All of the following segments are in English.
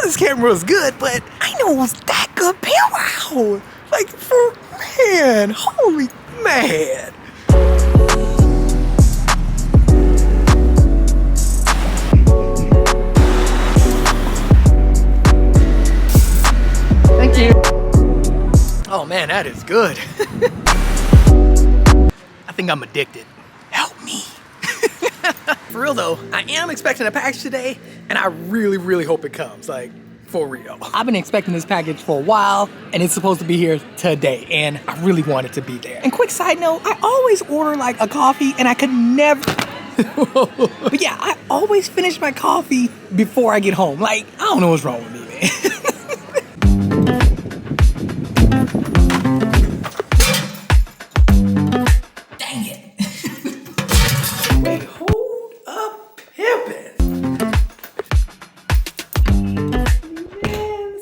this camera was good, but I know it was that good. Wow. Like, man, holy man. Thank you. Oh man, that is good. I think I'm addicted. Help me. For real though, I am expecting a package today, and I really hope it comes, like, for real. I've been expecting this package for a while, and it's supposed to be here today, and I really want it to be there. And quick side note, I always order like a coffee, and I could never... But yeah, I always finish my coffee before I get home. Like, I don't know what's wrong with me, man.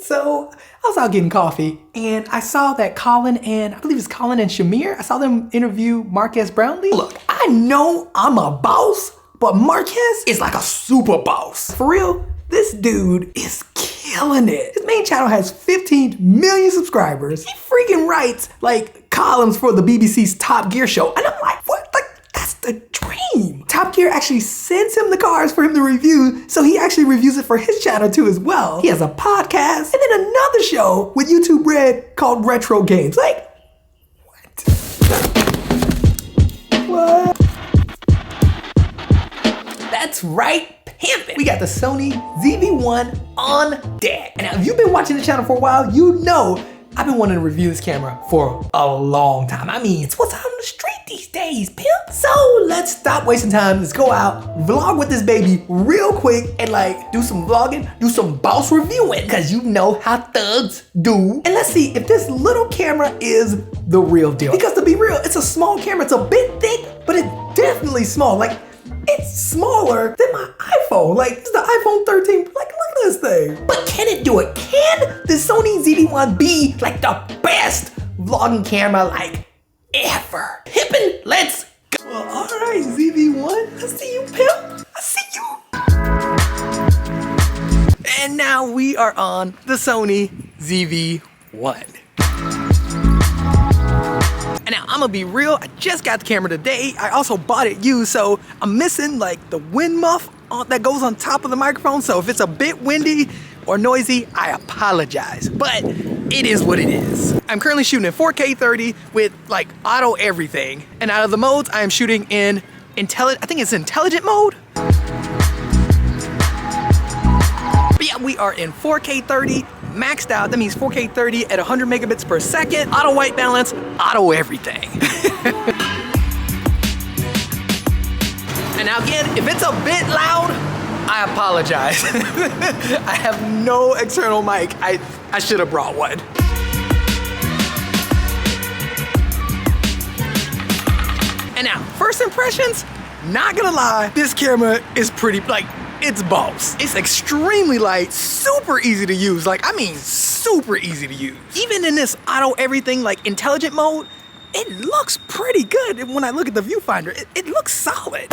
So I was out getting coffee, and I saw that Colin and, I believe it's Colin and Shamir, I saw them interview Marques Brownlee. Look, I know I'm a boss, but Marques is like a super boss. For real, this dude is killing it. His main channel has 15 million subscribers. He freaking writes like columns for the BBC's Top Gear show, and I'm like, what? Like, that's the dream. Top Gear actually sends him the cars for him to review, so he actually reviews it for his channel too as well. He has a podcast and then another show with YouTube Red called Retro Games. Like, what? What? That's right, Pimp. We got the Sony ZV-1 on deck. And now if you've been watching the channel for a while, you know I've been wanting to review this camera for a long time. I mean, it's what's out on the street these days, Pimp. So let's stop wasting time. Let's go out, vlog with this baby real quick, and like do some vlogging, do some boss reviewing, because you know how thugs do. And let's see if this little camera is the real deal. Because to be real, it's a small camera. It's a bit thick, but it's definitely small. Like, it's smaller than my iPhone. Like, it's the iPhone 13. Like, look at this thing. But can it do it? Can the Sony ZV-1 be like the best vlogging camera like ever? Pimpin', let's go. Well, all right, ZV-1. I see you, Pimp. I see you. And now we are on the Sony ZV-1. And now I'm gonna be real, I just got the camera today. I also bought it used, so I'm missing like the wind muff that goes on top of the microphone. So if it's a bit windy or noisy, I apologize, but it is what it is. I'm currently shooting in 4K 30 with like auto everything. And out of the modes, I am shooting in I think it's intelligent mode. But yeah, we are in 4K 30. Maxed out, that means 4K 30 at 100 megabits per second, auto white balance, auto everything. And now again, if it's a bit loud, I apologize. I have no external mic. I should have brought one. And now, first impressions, not gonna lie, this camera is pretty, like, it's boss. It's extremely light, super easy to use. Like, I mean, super easy to use. Even in this auto everything, like intelligent mode, it looks pretty good. When I look at the viewfinder, it looks solid.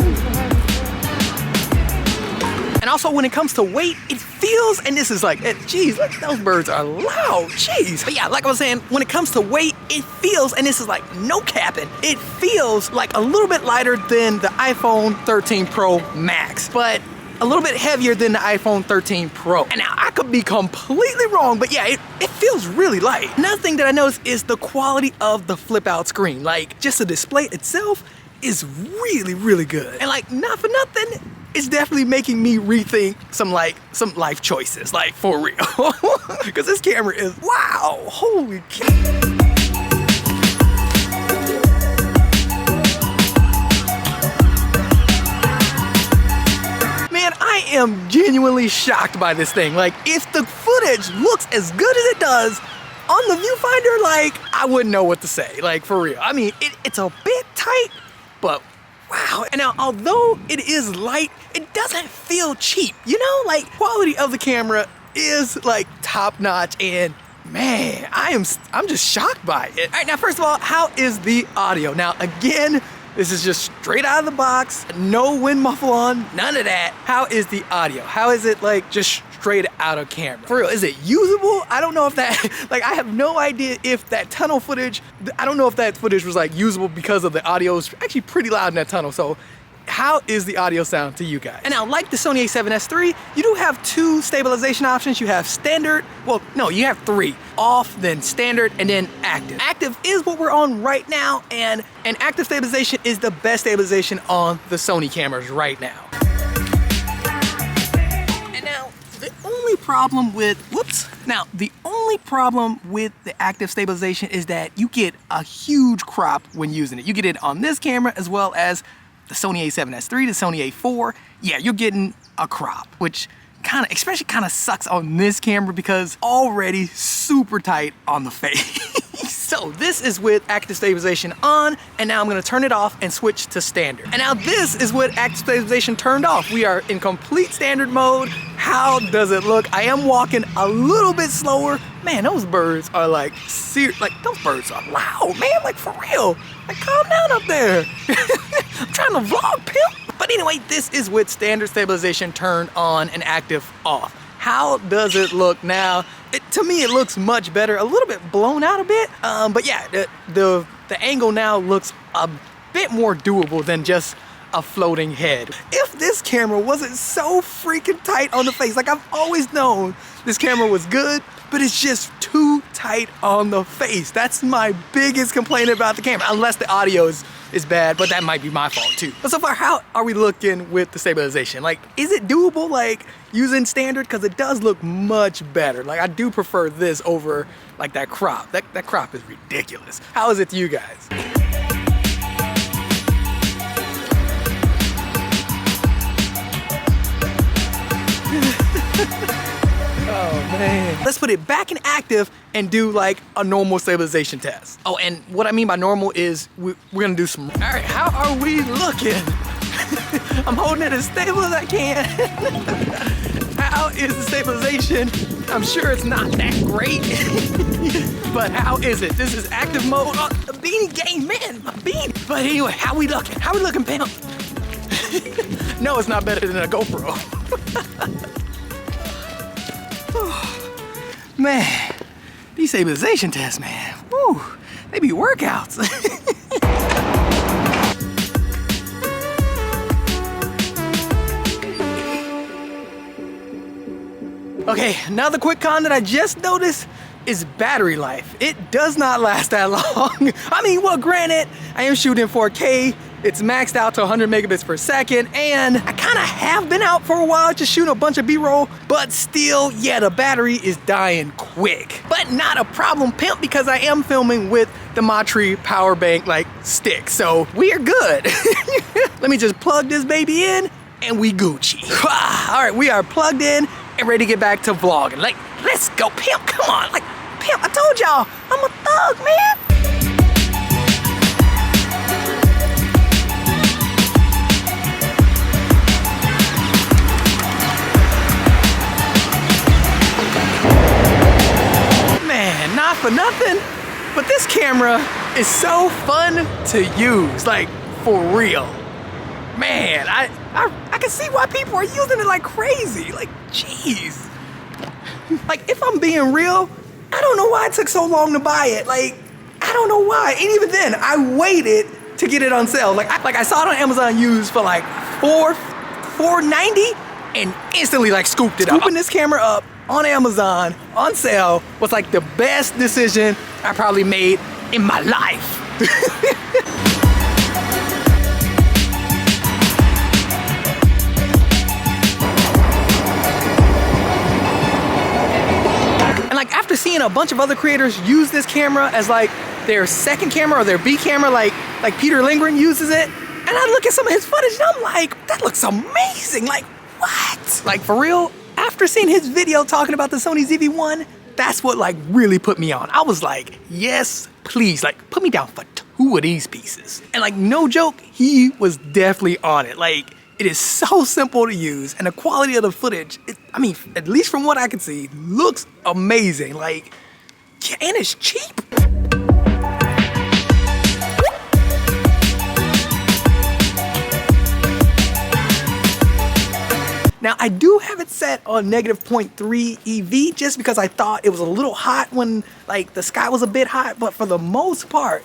And also when it comes to weight, it feels, and this is like, geez, look, those birds are loud, jeez. But yeah, like I was saying, when it comes to weight, it feels, and this is like no capping, it feels like a little bit lighter than the iPhone 13 Pro Max, but a little bit heavier than the iPhone 13 Pro. And now I could be completely wrong, but yeah, it feels really light. Another thing that I noticed is the quality of the flip out screen. Like, just the display itself is really good. And like, not for nothing, it's definitely making me rethink some life choices, like for real. Because this camera is, wow, holy cow. I am genuinely shocked by this thing. Like, if the footage looks as good as it does on the viewfinder, like, I wouldn't know what to say, like, for real. I mean, it's a bit tight, but wow. And now, although it is light, it doesn't feel cheap, you know? Like, quality of the camera is, like, top-notch, and man, I'm just shocked by it. All right, now, first of all, how is the audio? Now, again, This is just straight out of the box, no wind muffle on, none of that. How is the audio? How is it like just straight out of camera? For real, is it usable? I don't know if that, like I have no idea if that tunnel footage, I don't know if that footage was like usable because of the audio is actually pretty loud in that tunnel. So how is the audio sound to you guys? And now, like the Sony a7S III, you do have 2 stabilization options. You have standard, well, no, you have 3. Off, then standard, and then active. Active is what we're on right now, and active stabilization is the best stabilization on the Sony cameras right now. And now, the only problem with, the only problem with the active stabilization is that you get a huge crop when using it. You get it on this camera as well as the Sony a7S III, the Sony a4, yeah, you're getting a crop, which especially kind of sucks on this camera because already super tight on the face. So this is with active stabilization on, and now I'm gonna turn it off and switch to standard. And now this is with active stabilization turned off. We are in complete standard mode. How does it look? I am walking a little bit slower. Man, those birds are like serious, like those birds are loud, man, like for real. Like calm down up there. I'm trying to vlog, Pimp. But anyway, this is with standard stabilization turned on and active off. How does it look now? To me, it looks much better, a little bit blown out a bit. But yeah, the angle now looks a bit more doable than just a floating head. If this camera wasn't so freaking tight on the face, like I've always known this camera was good, but it's just too tight on the face. That's my biggest complaint about the camera, unless the audio is bad, but that might be my fault too. But so far, how are we looking with the stabilization? Like, is it doable like using standard? Because it does look much better. Like I do prefer this over like that crop. That crop is ridiculous. How is it to you guys? Oh man. Let's put it back in active and do like a normal stabilization test. Oh, and what I mean by normal is we're gonna do some, all right, how are we looking? I'm holding it as stable as I can. How is the stabilization? I'm sure it's not that great, but how is it? This is active mode. Oh, the beanie game, man, my beanie. But anyway, how we looking? How we looking, Pimp? No, it's not better than a GoPro. Man, these stabilization tests, man, woo, they be workouts. Okay, another quick con that I just noticed is battery life. It does not last that long. I mean, well, granted, I am shooting 4K. It's maxed out to 100 megabits per second, and I kind of have been out for a while just shooting a bunch of B-roll, but still, yeah, the battery is dying quick. But not a problem, Pimp, because I am filming with the Matri power bank like stick, so we are good. Let me just plug this baby in, and we Gucci. All right, we are plugged in and ready to get back to vlogging. Like, let's go, Pimp, come on. Like, Pimp, I told y'all, I'm a thug, man. Not for nothing, but this camera is so fun to use, like for real. Man, I can see why people are using it like crazy, like jeez. Like if I'm being real, I don't know why it took so long to buy it. Like, I don't know why. And even then, I waited to get it on sale. Like I saw it on Amazon used for like $4.90 and instantly like scooped it up. Scooping this camera up on Amazon on sale was like the best decision I probably made in my life. And like after seeing a bunch of other creators use this camera as like their second camera or their B camera, like Peter Lindgren uses it, and I look at some of his footage and I'm like, that looks amazing. Like what? Like for real? After seeing his video talking about the Sony ZV-1, that's what like really put me on. I was like, yes, please, like put me down for 2 of these pieces. And like no joke, he was definitely on it. Like it is so simple to use and the quality of the footage, I mean, at least from what I can see, looks amazing. Like, yeah, and it's cheap. Now, I do have it set on negative 0.3 EV just because I thought it was a little hot when like the sky was a bit hot, but for the most part,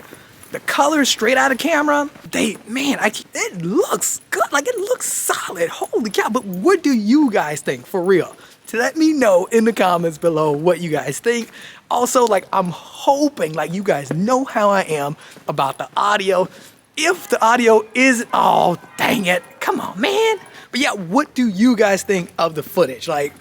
the colors straight out of camera, it looks good. Like it looks solid. Holy cow. But what do you guys think for real? To let me know in the comments below what you guys think. Also, like I'm hoping like you guys know how I am about the audio. If the audio is, oh, dang it. Come on, man. But yeah, what do you guys think of the footage? Like,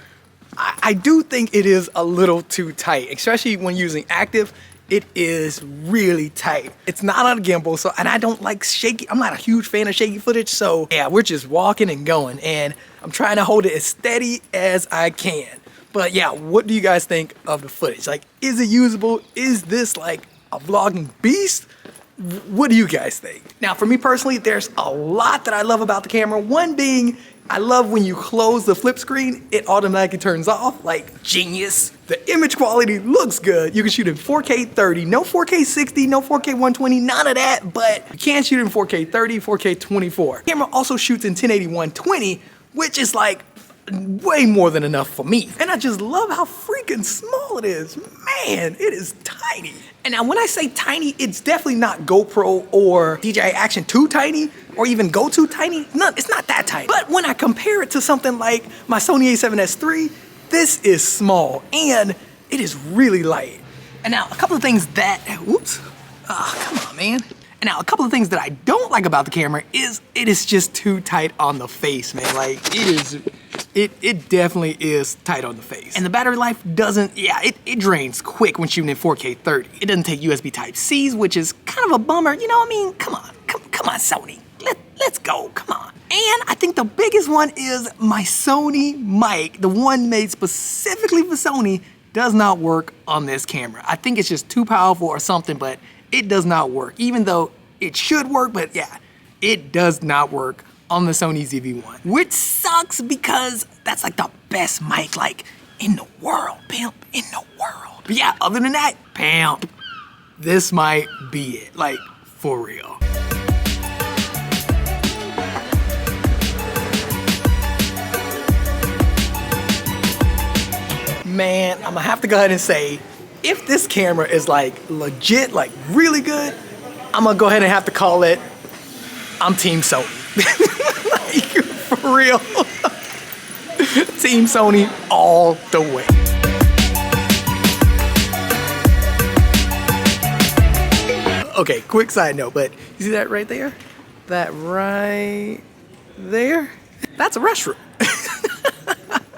I do think it is a little too tight, especially when using active. It is really tight. It's not on a gimbal, so, and I don't like shaky. I'm not a huge fan of shaky footage, so yeah, we're just walking and going, and I'm trying to hold it as steady as I can. But yeah, what do you guys think of the footage? Like, is it usable? Is this like a vlogging beast? What do you guys think? Now, for me personally, there's a lot that I love about the camera. One being, I love when you close the flip screen, it automatically turns off, like genius. The image quality looks good. You can shoot in 4K 30, no 4K 60, no 4K 120, none of that, but you can shoot in 4K 30, 4K 24. The camera also shoots in 1080 120, which is like way more than enough for me. And I just love how freaking small it is. Man, it is tiny. And now when I say tiny, it's definitely not GoPro or DJI Action 2 tiny, or even gotchu tiny. No, it's not that tiny. But when I compare it to something like my Sony a7S III, this is small and it is really light. And now a couple of things that, whoops, come on, man. And now a couple of things that I don't like about the camera is it is just too tight on the face, man. Like it definitely is tight on the face. And the battery life doesn't, it drains quick when shooting in 4K 30. It doesn't take USB Type-Cs, which is kind of a bummer. You know what I mean? Come on, Sony. Let's go, come on. And I think the biggest one is my Sony mic, the one made specifically for Sony, does not work on this camera. I think it's just too powerful or something, but it does not work. Even though it should work, but yeah, it does not work on the Sony ZV-1, which sucks because that's like the best mic like in the world, Pimp, in the world. But yeah, other than that, Pimp, this might be it, like for real. Man, I'm gonna have to go ahead and say, if this camera is like legit, like really good, I'm gonna go ahead and have to call it, I'm Team Sony. Like, for real. Team Sony all the way. Okay, quick side note, but you see that right there? That right there? That's a restroom.